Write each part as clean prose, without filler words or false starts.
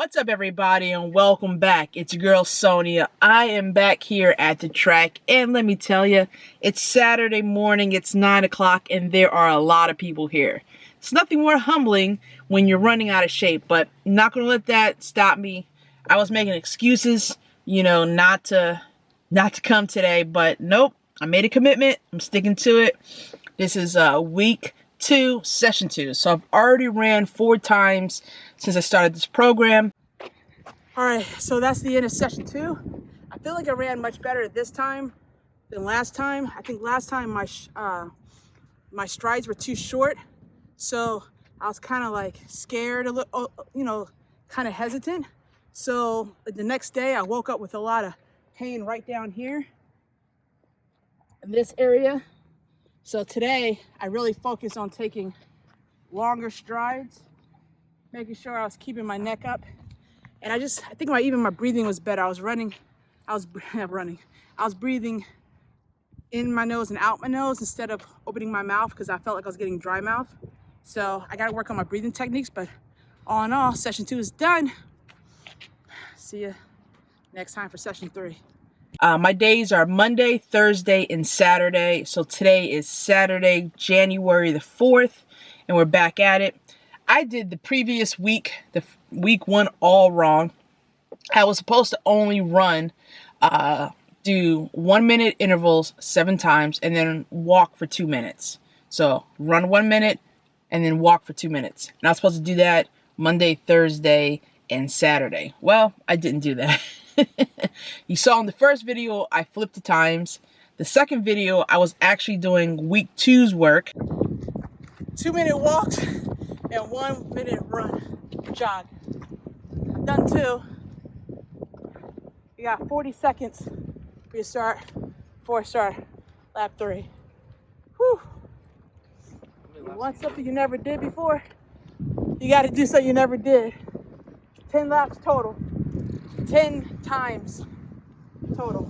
What's up, everybody, and welcome back. It's your girl Sonia. I am back here at the track, and let me tell you, it's Saturday morning, it's 9 o'clock, and there are a lot of people here. It's nothing more humbling when you're running out of shape, but I'm not going to let that stop me. I was making excuses, not to come today, but nope, I made a commitment. I'm sticking to it. This is week 2, session 2. So I've already ran 4 times since I started this program. All right, so that's the end of session 2. I feel like I ran much better this time than last time. I think last time my strides were too short, so I was kind of like scared a little, kind of hesitant. So the next day I woke up with a lot of pain right down here in this area. So today I really focused on taking longer strides, making sure I was keeping my neck up. And I think even my breathing was better. I was breathing in my nose and out my nose instead of opening my mouth because I felt like I was getting dry mouth. So I got to work on my breathing techniques, but all in all, session 2 is done. See you next time for session 3. My days are Monday, Thursday, and Saturday. So today is Saturday, January the 4th, and we're back at it. I did the previous week, the week 1, all wrong. I was supposed to only do 1-minute intervals 7 times and then walk for 2 minutes. So run 1 minute and then walk for 2 minutes. And I was supposed to do that Monday, Thursday, and Saturday. Well, I didn't do that. You saw in the first video, I flipped the times. The second video, I was actually doing week 2's work. 2-minute walks and 1-minute run, jog. Done 2. You got 40 seconds for your start, before start, lap 3. Whew. You want something you never did before? You got to do something you never did. 10 laps total. 10 times total.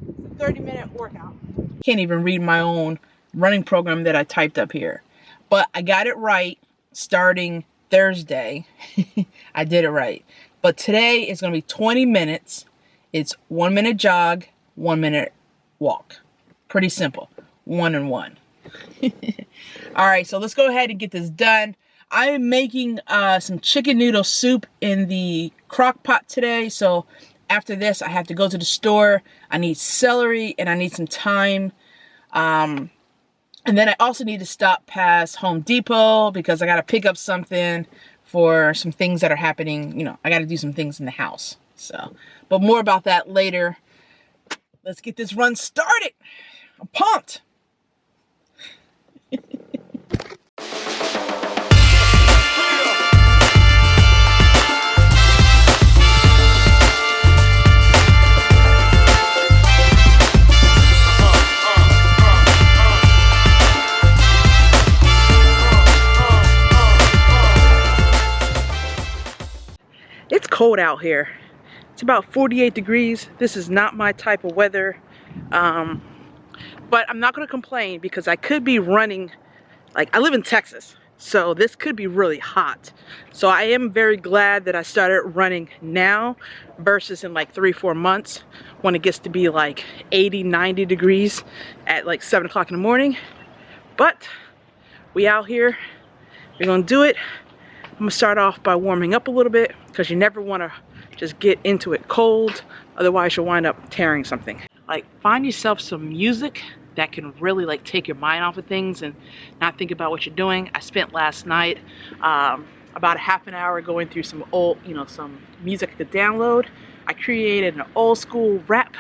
It's a 30-minute workout. Can't even read my own running program that I typed up here. But I got it right starting Thursday. I did it right. But today is going to be 20 minutes. It's 1-minute jog, 1-minute walk. Pretty simple. 1 and 1. All right, so let's go ahead and get this done. I am making some chicken noodle soup in the crock pot today. So after this, I have to go to the store. I need celery and I need some thyme. And then I also need to stop past Home Depot because I got to pick up something for some things that are happening. I got to do some things in the house. So, but more about that later. Let's get this run started. I'm pumped. It's cold out here. It's about 48 degrees. This is not my type of weather. But I'm not going to complain because I could be running, I live in Texas, so this could be really hot. So I am very glad that I started running now versus in 3-4 months when it gets to be 80, 90 degrees at 7 o'clock in the morning. But we out here, we're going to do it. I'm going to start off by warming up a little bit because you never want to just get into it cold. Otherwise, you'll wind up tearing something. Find yourself some music that can really take your mind off of things and not think about what you're doing. I spent last night about a half an hour going through some old, some music I could download. I created an old school rap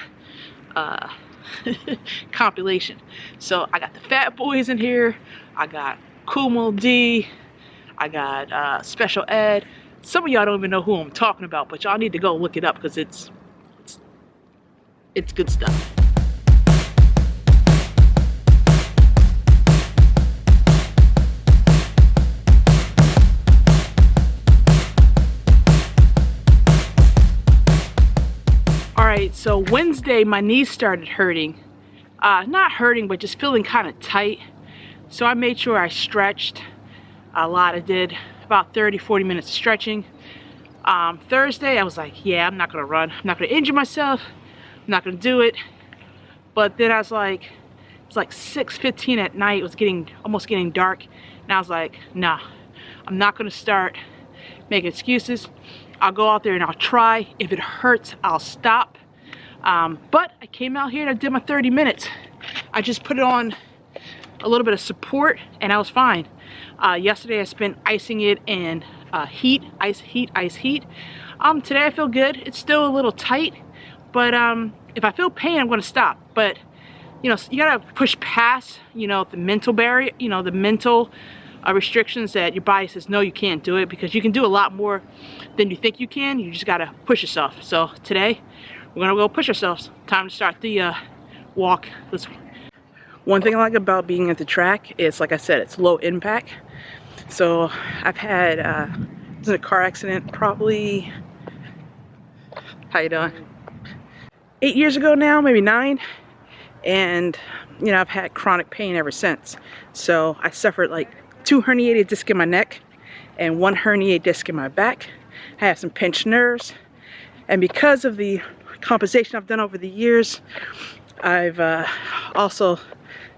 compilation. So I got the Fat Boys in here. I got Kumo D. I got Special Ed. Some of y'all don't even know who I'm talking about, but y'all need to go look it up because it's good stuff. All right, so Wednesday my knees started hurting. Not hurting, but just feeling kind of tight. So I made sure I stretched a lot. I did about 30-40 minutes of stretching. Thursday, I was like, yeah, I'm not gonna run. I'm not gonna injure myself. I'm not gonna do it. But then I was like, it's like 6:15 at night. It was almost getting dark. And I was like, nah, I'm not gonna start making excuses. I'll go out there and I'll try. If it hurts, I'll stop. But I came out here and I did my 30 minutes. I just put it on a little bit of support and I was fine. Yesterday I spent icing it in ice heat. Today I feel good. It's still a little tight, but if I feel pain, I'm gonna stop. But you know, you gotta push past, you know, the mental barrier, you know, the mental restrictions that your body says, no, you can't do it, because you can do a lot more than you think you can. You just gotta push yourself. So today, we're gonna go push ourselves. Time to start the walk. One thing I like about being at the track is, like I said, it's low impact. So I've had a car accident probably, how you doing? 8 years ago now, maybe 9. And you know, I've had chronic pain ever since. So I suffered like 2 herniated discs in my neck and 1 herniated disc in my back. I have some pinched nerves, and because of the compensation I've done over the years, I've also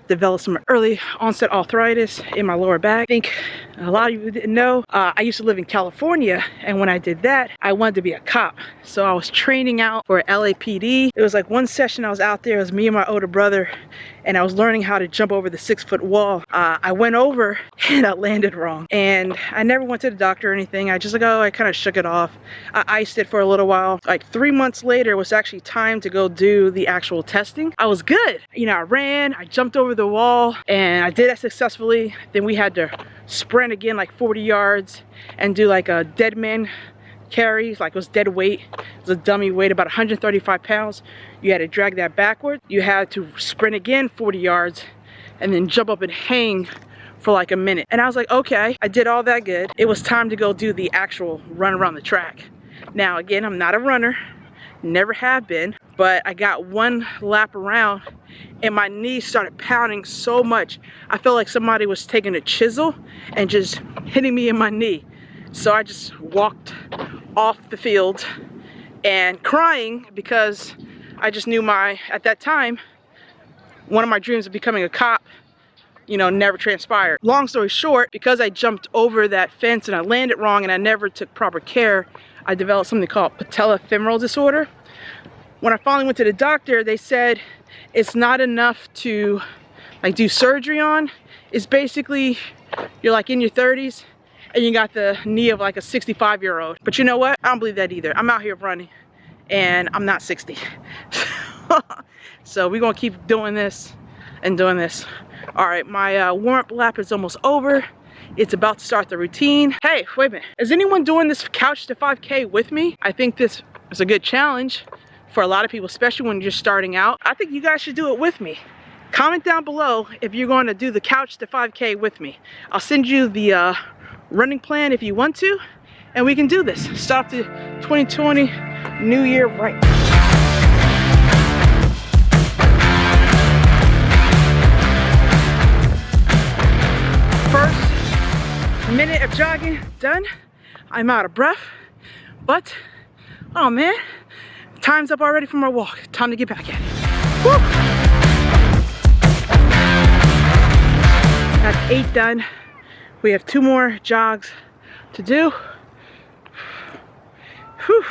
developed some early onset arthritis in my lower back. I think a lot of you didn't know, I used to live in California, and when I did that, I wanted to be a cop. So I was training out for LAPD. It was like one session I was out there, it was me and my older brother, and I was learning how to jump over the 6-foot wall. I went over and I landed wrong. And I never went to the doctor or anything. I just like, oh, I kind of shook it off. I iced it for a little while. Like 3 months later, it was actually time to go do the actual testing. I was good. You know, I ran, I jumped over the wall, and I did that successfully. Then we had to sprint again like 40 yards and do like a dead man carries, like it was dead weight. It was a dummy weight, about 135 pounds. You had to drag that backward. You had to sprint again 40 yards and then jump up and hang for like a minute. And I was like, okay, I did all that good. It was time to go do the actual run around the track. Now again, I'm not a runner, never have been, but I got one lap around and my knees started pounding so much. I felt like somebody was taking a chisel and just hitting me in my knee. So I just walked off the field and crying, because I just knew at that time, one of my dreams of becoming a cop, you know, never transpired. Long story short, because I jumped over that fence and I landed wrong and I never took proper care, I developed something called patellofemoral disorder. When I finally went to the doctor, they said it's not enough to like do surgery on. It's basically, you're like in your 30s and you got the knee of like a 65-year-old. But you know what? I don't believe that either. I'm out here running and I'm not 60. So we're gonna keep doing this and doing this. All right, my warm-up lap is almost over. It's about to start the routine. Hey, wait a minute. Is anyone doing this couch to 5K with me? I think this is a good challenge for a lot of people, especially when you're starting out. I think you guys should do it with me. Comment down below if you're going to do the couch to 5K with me. I'll send you the running plan if you want to, and we can do this. Start the 2020 New Year right. First minute of jogging done. I'm out of breath, but oh man, time's up already for my walk. Time to get back at it. Woo! That's 8 done. We have 2 more jogs to do. Whew.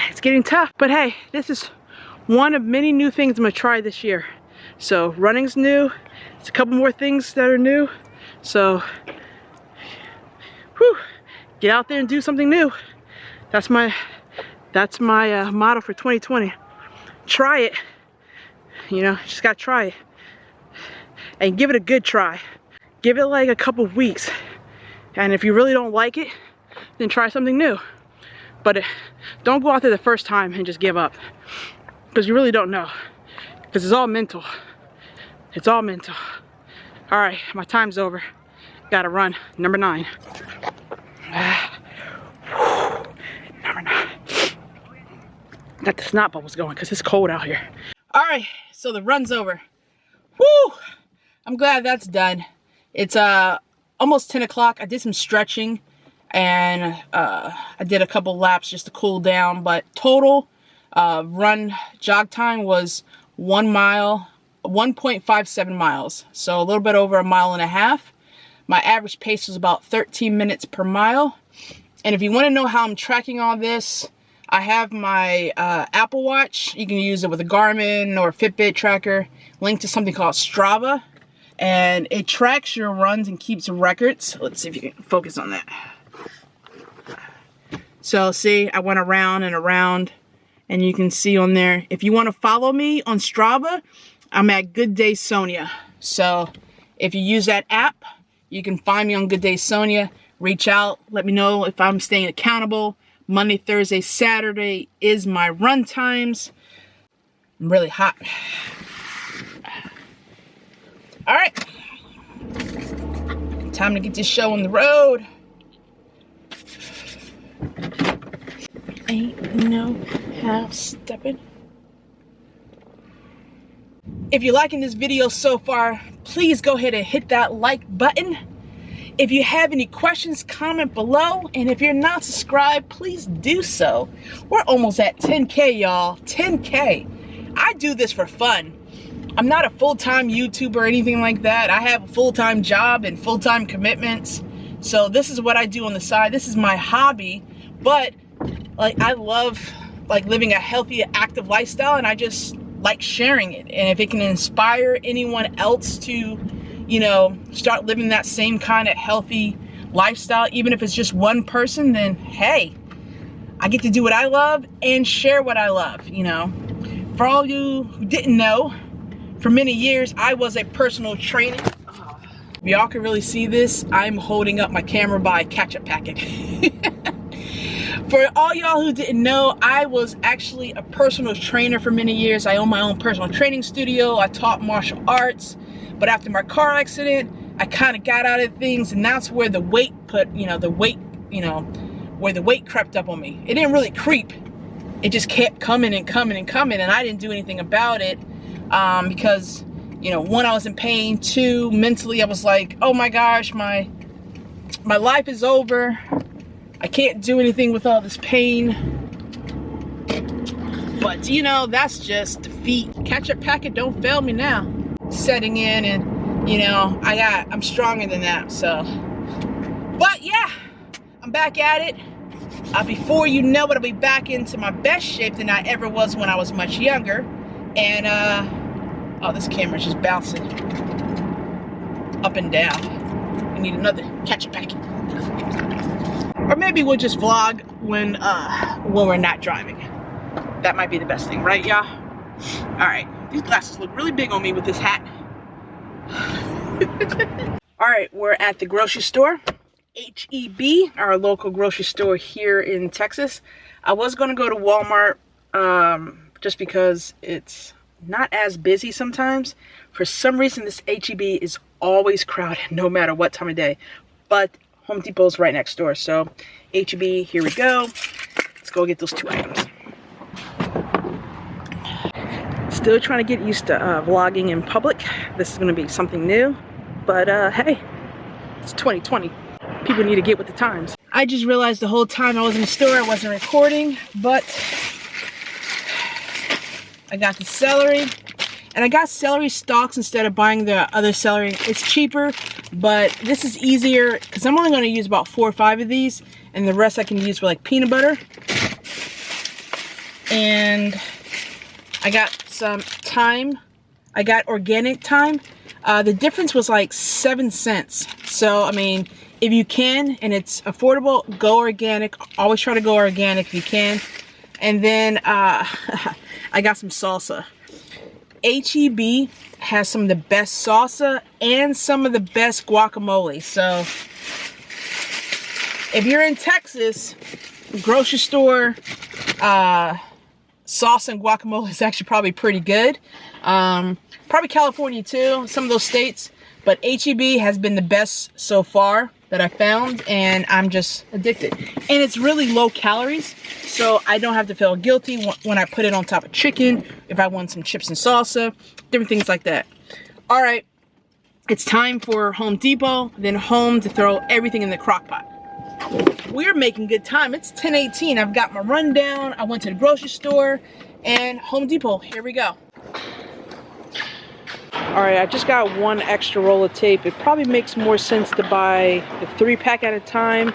It's getting tough, but hey, this is one of many new things I'm gonna try this year. So running's new. It's a couple more things that are new. So, whew, get out there and do something new. That's my motto for 2020. Try it. You know, just gotta try it. And give it a good try. Give it like a couple weeks. And if you really don't like it, then try something new. But don't go out there the first time and just give up. Because you really don't know. Because it's all mental. It's all mental. All right, my time's over. Gotta run. Number 9. Number 9. Got the snot bubbles going because it's cold out here. All right, so the run's over. Woo! I'm glad that's done. It's almost 10 o'clock. I did some stretching and I did a couple laps just to cool down, but total run jog time was 1 mile, 1.57 miles, so a little bit over 1.5 miles. My average pace was about 13 minutes per mile. And if you want to know how I'm tracking all this, I have my Apple Watch. You can use it with a Garmin or a Fitbit tracker, linked to something called Strava, and it tracks your runs and keeps records. Let's see if you can focus on that. So see, I went around and around, and you can see on there, if you want to follow me on Strava, I'm at Good Day Sonia. So if you use that app, you can find me on Good Day Sonia. Reach out, let me know if I'm staying accountable. Monday, Thursday, Saturday is my run times. I'm really hot. All right, time to get this show on the road. Ain't no half stepping. If you're liking this video so far, please go ahead and hit that like button. If you have any questions, comment below. And if you're not subscribed, please do so. We're almost at 10K, y'all. 10K. I do this for fun. I'm not a full-time YouTuber or anything like that. I have a full-time job and full-time commitments. So this is what I do on the side. This is my hobby. But like, I love like living a healthy, active lifestyle, and I just like sharing it. And if it can inspire anyone else to, you know, start living that same kind of healthy lifestyle, even if it's just one person, then hey, I get to do what I love and share what I love, you know. For all you who didn't know, for many years, I was a personal trainer. If y'all can really see this, I'm holding up my camera by a ketchup packet. For all y'all who didn't know, I was actually a personal trainer for many years. I own my own personal training studio. I taught martial arts. But after my car accident, I kind of got out of things, and that's where the weight where the weight crept up on me. It didn't really creep. It just kept coming and coming and coming, and I didn't do anything about it because, you know, one, I was in pain. Two, mentally, I was like, oh my gosh, my life is over. I can't do anything with all this pain. But, you know, that's just defeat. Ketchup packet don't fail me now. Setting in, and you know, I'm stronger than that. So, but yeah, I'm back at it. Before you know it, I'll be back into my best shape than I ever was when I was much younger. And oh, this camera's just bouncing up and down. I need another ketchup packet. Or maybe we'll just vlog when we're not driving. That might be the best thing, right, y'all? All right, these glasses look really big on me with this hat. All right, we're at the grocery store, H-E-B, our local grocery store here in Texas. I was gonna go to Walmart just because it's not as busy sometimes. For some reason, this H-E-B is always crowded, no matter what time of day. But Home Depot's right next door, so H-E-B, here we go. Let's go get those 2 items. Still trying to get used to vlogging in public. This is going to be something new, but hey, it's 2020. People need to get with the times. I just realized the whole time I was in the store, I wasn't recording, but I got the celery, and I got celery stalks instead of buying the other celery. It's cheaper, but this is easier because I'm only going to use about 4 or 5 of these, and the rest I can use for like peanut butter. And I got some thyme. I got organic thyme. The difference was like 7 cents. So, I mean, if you can and it's affordable, go organic. Always try to go organic if you can. And then I got some salsa. H-E-B has some of the best salsa and some of the best guacamole. So, if you're in Texas, grocery store, sauce and guacamole is actually probably pretty good. Probably California too, some of those states. But H-E-B has been the best so far that I found, and I'm just addicted. And it's really low calories, so I don't have to feel guilty when I put it on top of chicken, if I want some chips and salsa, different things like that. All right, it's time for Home Depot, then home to throw everything in the crock pot. We're making good time. It's 10:18. I've got my rundown. I went to the grocery store and Home Depot. Here we go. All right, I just got one extra roll of tape. It probably makes more sense to buy the 3-pack at a time.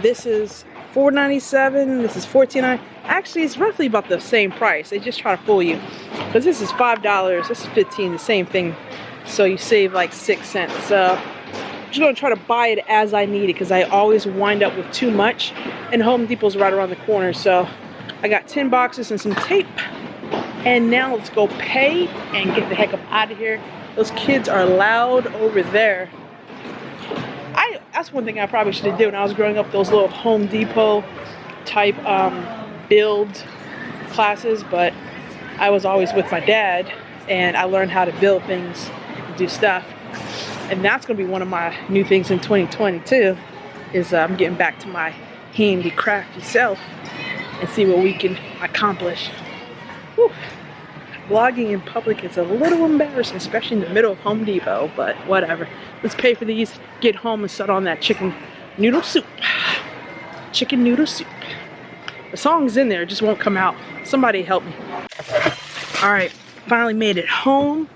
This is $4.97. This is $14.99. Actually, it's roughly about the same price. They just try to fool you. Because this is $5. This is $15. The same thing. So you save like 6 cents. So I'm just going to try to buy it as I need it because I always wind up with too much. And Home Depot's right around the corner. So I got 10 boxes and some tape. And now let's go pay and get the heck up out of here. Those kids are loud over there. That's one thing I probably should have done when I was growing up, those little Home Depot type build classes, but I was always with my dad and I learned how to build things and do stuff. And that's gonna be one of my new things in 2022 is I'm getting back to my handy crafty self and see what we can accomplish. Whew. Vlogging in public is a little embarrassing, especially in the middle of Home Depot, but whatever. Let's pay for these, get home and start on that chicken noodle soup. Chicken noodle soup. The song's in there, it just won't come out. Somebody help me. All right, finally made it home.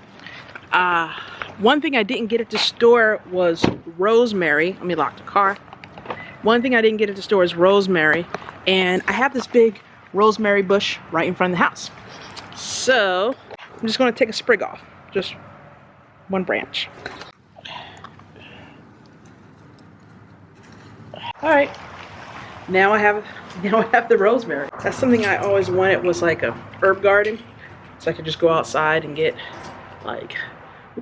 One thing I didn't get at the store was rosemary. Let me lock the car. One thing I didn't get at the store is rosemary, and I have this big rosemary bush right in front of the house. So I'm just going to take a sprig off, just one branch. All right, now I have the rosemary. That's something I always wanted, was like a herb garden, so I could just go outside and get like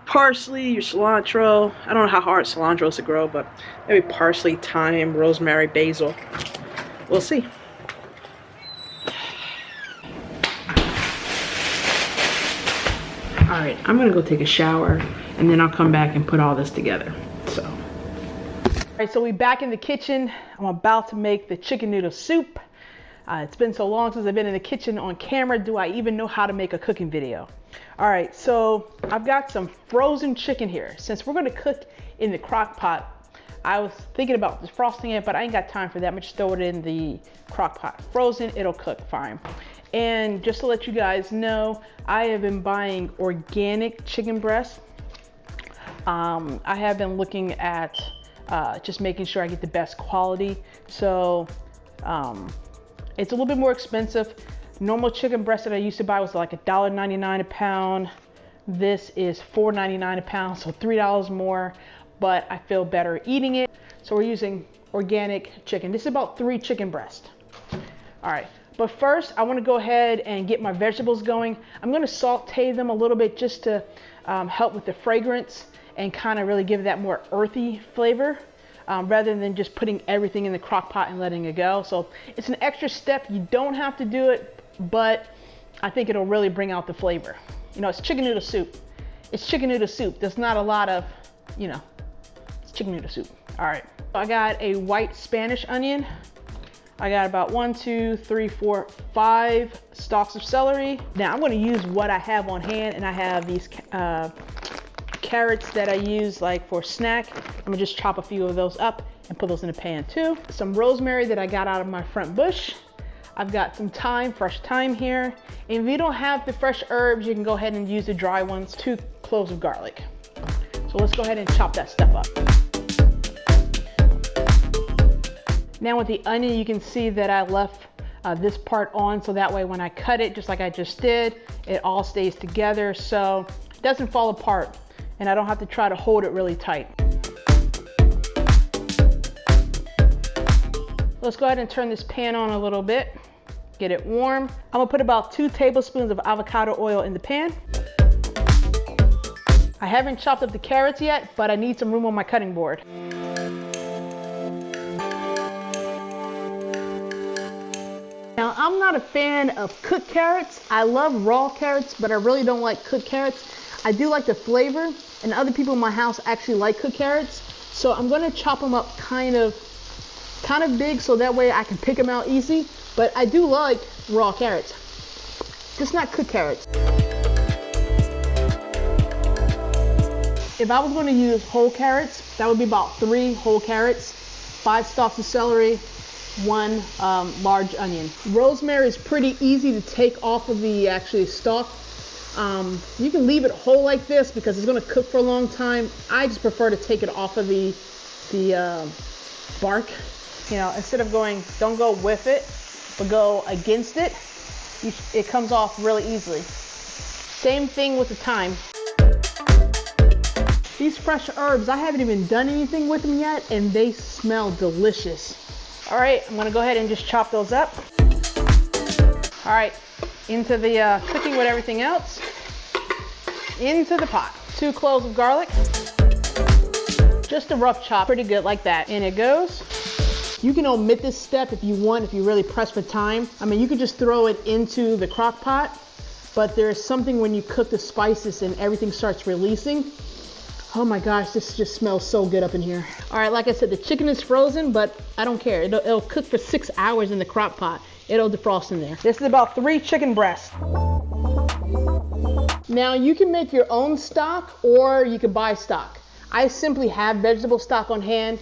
parsley, your cilantro. I don't know how hard cilantro is to grow, but maybe parsley, thyme, rosemary, basil. We'll see. All right, I'm gonna go take a shower and then I'll come back and put all this together. So. All right, so we're back in the kitchen. I'm about to make the chicken noodle soup. It's been so long since I've been in the kitchen on camera. Do I even know how to make a cooking video? All right, so I've got some frozen chicken here. Since we're gonna cook in the crock pot, I was thinking about defrosting it, but I ain't got time for that. I'm gonna just throw it in the crock pot. Frozen, it'll cook fine. And just to let you guys know, I have been buying organic chicken breast. I have been looking at just making sure I get the best quality. So it's a little bit more expensive. Normal chicken breast that I used to buy was like $1.99 a pound. This is $4.99 a pound, so $3 more, but I feel better eating it. So we're using organic chicken. This is about 3 chicken breasts. All right, but first I want to go ahead and get my vegetables going. I'm going to saute them a little bit just to help with the fragrance and kind of really give that more earthy flavor rather than just putting everything in the crock pot and letting it go. So it's an extra step. You don't have to do it, but I think it'll really bring out the flavor. You know, it's chicken noodle soup. It's chicken noodle soup. There's not a lot of, you know, it's chicken noodle soup. All right, so I got a white Spanish onion. I got about 1, 2, 3, 4, 5 stalks of celery. Now I'm gonna use what I have on hand, and I have these carrots that I use like for snack. I'm gonna just chop a few of those up and put those in a pan too. Some rosemary that I got out of my front bush. I've got some thyme, fresh thyme here. And if you don't have the fresh herbs, you can go ahead and use the dry ones. 2 cloves of garlic. So let's go ahead and chop that stuff up. Now with the onion, you can see that I left this part on, so that way when I cut it, just like I just did, it all stays together so it doesn't fall apart, and I don't have to try to hold it really tight. Let's go ahead and turn this pan on a little bit, get it warm. I'm gonna put about 2 tablespoons of avocado oil in the pan. I haven't chopped up the carrots yet, but I need some room on my cutting board. Now, I'm not a fan of cooked carrots. I love raw carrots, but I really don't like cooked carrots. I do like the flavor, and other people in my house actually like cooked carrots. So I'm gonna chop them up kind of big so that way I can pick them out easy. But I do like raw carrots, just not cooked carrots. If I was gonna use whole carrots, that would be about 3 whole carrots. 5 stalks of celery, 1 large onion. Rosemary is pretty easy to take off of the stalk. You can leave it whole like this because it's going to cook for a long time. I just prefer to take it off of the bark. You know, instead of don't go with it, but go against it. It comes off really easily. Same thing with the thyme. These fresh herbs, I haven't even done anything with them yet, and they smell delicious. All right, I'm gonna go ahead and just chop those up. All right, into the cooking with everything else. Into the pot. 2 cloves of garlic. Just a rough chop, pretty good like that. In it goes. You can omit this step if you want, if you really press for time. I mean, you could just throw it into the crock pot, but there's something when you cook the spices and everything starts releasing. Oh my gosh, this just smells so good up in here. All right, like I said, the chicken is frozen, but I don't care. It'll cook for 6 hours in the crock pot. It'll defrost in there. This is about 3 chicken breasts. Now you can make your own stock or you can buy stock. I simply have vegetable stock on hand.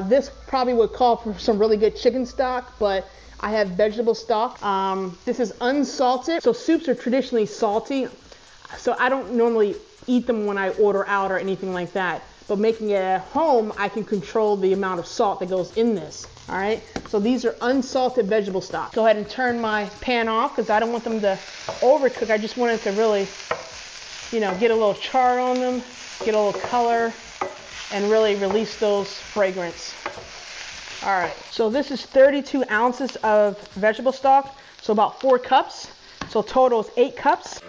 This probably would call for some really good chicken stock, but I have vegetable stock. This is unsalted. So soups are traditionally salty. So I don't normally eat them when I order out or anything like that. But making it at home, I can control the amount of salt that goes in this. All right, so these are unsalted vegetable stock. Go ahead and turn my pan off because I don't want them to overcook. I just want it to really, you know, get a little char on them, get a little color, and really release those fragrance. All right, so this is 32 ounces of vegetable stock, so about 4 cups. So total is 8 cups.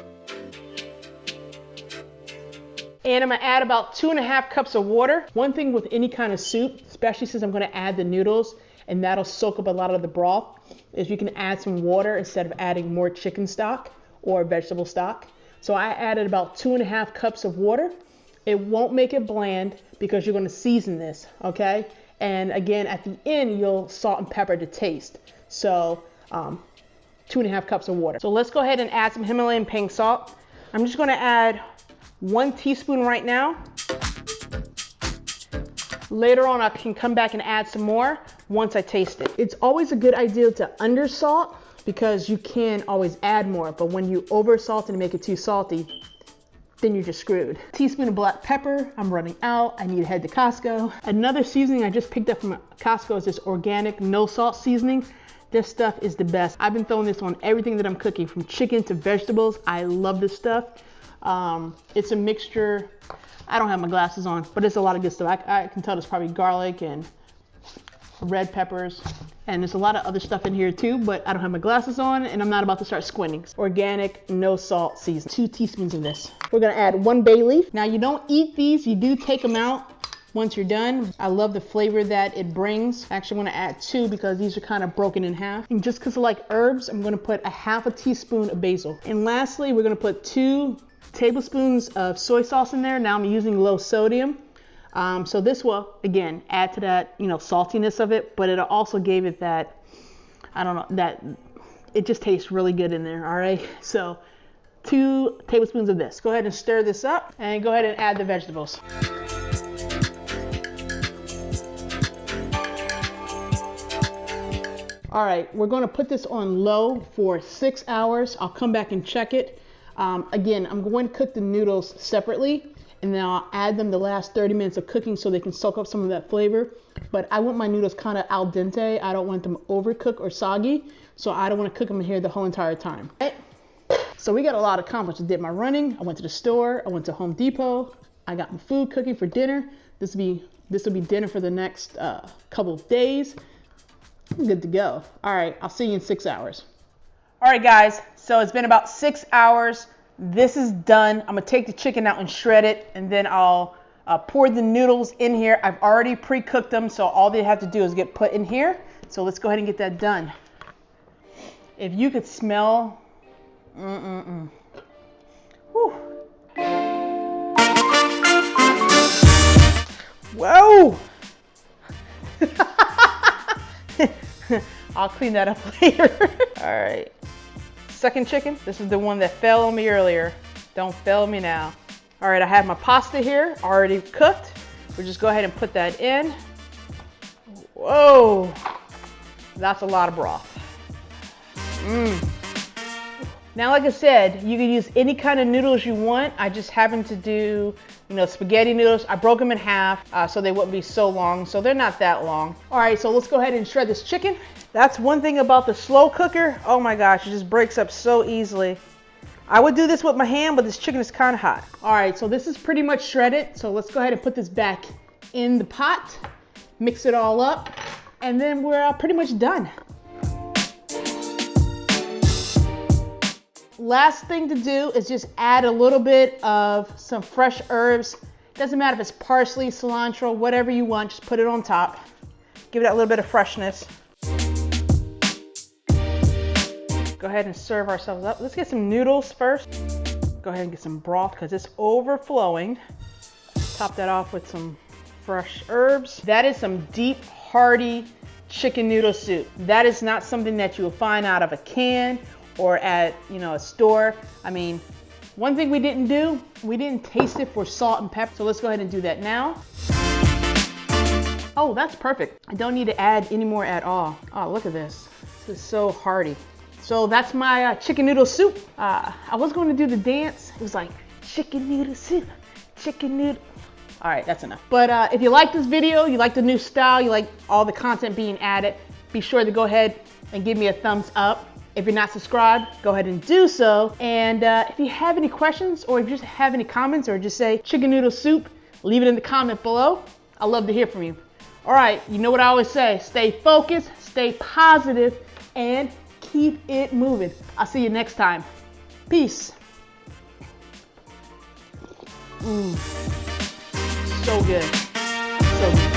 And I'm gonna add about 2.5 cups of water. One thing with any kind of soup, especially since I'm gonna add the noodles, and that'll soak up a lot of the broth, is you can add some water instead of adding more chicken stock or vegetable stock. So I added about 2.5 cups of water. It won't make it bland because you're gonna season this, okay? And again, at the end, you'll salt and pepper to taste. So 2.5 cups of water. So let's go ahead and add some Himalayan pink salt. I'm just gonna add 1 teaspoon right now. Later on, I can come back and add some more once I taste it. It's always a good idea to undersalt because you can always add more, but when you oversalt and make it too salty, then you're just screwed. Teaspoon of black pepper. I'm running out. I need to head to Costco. Another seasoning I just picked up from Costco is this organic no salt seasoning. This stuff is the best. I've been throwing this on everything that I'm cooking, from chicken to vegetables. I love this stuff. It's a mixture. I don't have my glasses on, but it's a lot of good stuff. I can tell there's probably garlic and red peppers, and there's a lot of other stuff in here too, but I don't have my glasses on and I'm not about to start squinting. Organic, no salt seasoning. 2 teaspoons of this. We're gonna add 1 bay leaf. Now you don't eat these, you do take them out once you're done. I love the flavor that it brings. Actually, I'm gonna add 2 because these are kind of broken in half. And just because I like herbs, I'm gonna put 1/2 teaspoon of basil. And lastly, we're gonna put 2 tablespoons of soy sauce in there. Now I'm using low sodium. So this will, again, add to that, you know, saltiness of it, but it also gave it that, I don't know, that it just tastes really good in there, all right? So 2 tablespoons of this. Go ahead and stir this up and go ahead and add the vegetables. All right, we're gonna put this on low for 6 hours. I'll come back and check it. Again, I'm going to cook the noodles separately, and then I'll add them the last 30 minutes of cooking so they can soak up some of that flavor. But I want my noodles kind of al dente. I don't want them overcooked or soggy, so I don't want to cook them in here the whole entire time. Okay. So we got a lot accomplished. I did my running, I went to the store, I went to Home Depot, I got my food cooking for dinner. This will be dinner for the next couple of days. I'm good to go. All right, I'll see you in 6 hours. All right, guys, so it's been about 6 hours. This is done. I'm gonna take the chicken out and shred it, and then I'll pour the noodles in here. I've already pre-cooked them, so all they have to do is get put in here. So let's go ahead and get that done. If you could smell, Whew. Whoa! I'll clean that up later. All right. Second chicken. This is the one that fell on me earlier. Don't fail me now. All right, I have my pasta here already cooked. We'll just go ahead and put that in. Whoa, that's a lot of broth. Now, like I said, you can use any kind of noodles you want. I just happen to do, spaghetti noodles. I broke them in half so they wouldn't be so long. So they're not that long. All right, so let's go ahead and shred this chicken. That's one thing about the slow cooker. Oh my gosh, it just breaks up so easily. I would do this with my hand, but this chicken is kind of hot. All right, so this is pretty much shredded. So let's go ahead and put this back in the pot, mix it all up, and then we're pretty much done. Last thing to do is just add a little bit of some fresh herbs. Doesn't matter if it's parsley, cilantro, whatever you want, just put it on top. Give it that little bit of freshness. Go ahead and serve ourselves up. Let's get some noodles first. Go ahead and get some broth because it's overflowing. Top that off with some fresh herbs. That is some deep, hearty chicken noodle soup. That is not something that you will find out of a can or at a store. I mean, one thing we didn't do, we didn't taste it for salt and pepper. So let's go ahead and do that now. Oh, that's perfect. I don't need to add any more at all. Oh, look at this. This is so hearty. So that's my chicken noodle soup. I was going to do the dance. It was like chicken noodle soup, chicken noodle. All right, that's enough. But if you like this video, you like the new style, you like all the content being added, be sure to go ahead and give me a thumbs up. If you're not subscribed, go ahead and do so. And if you have any questions or if you just have any comments or just say chicken noodle soup, leave it in the comment below. I'd love to hear from you. All right, you know what I always say, stay focused, stay positive, and keep it moving. I'll see you next time. Peace. So good. So good.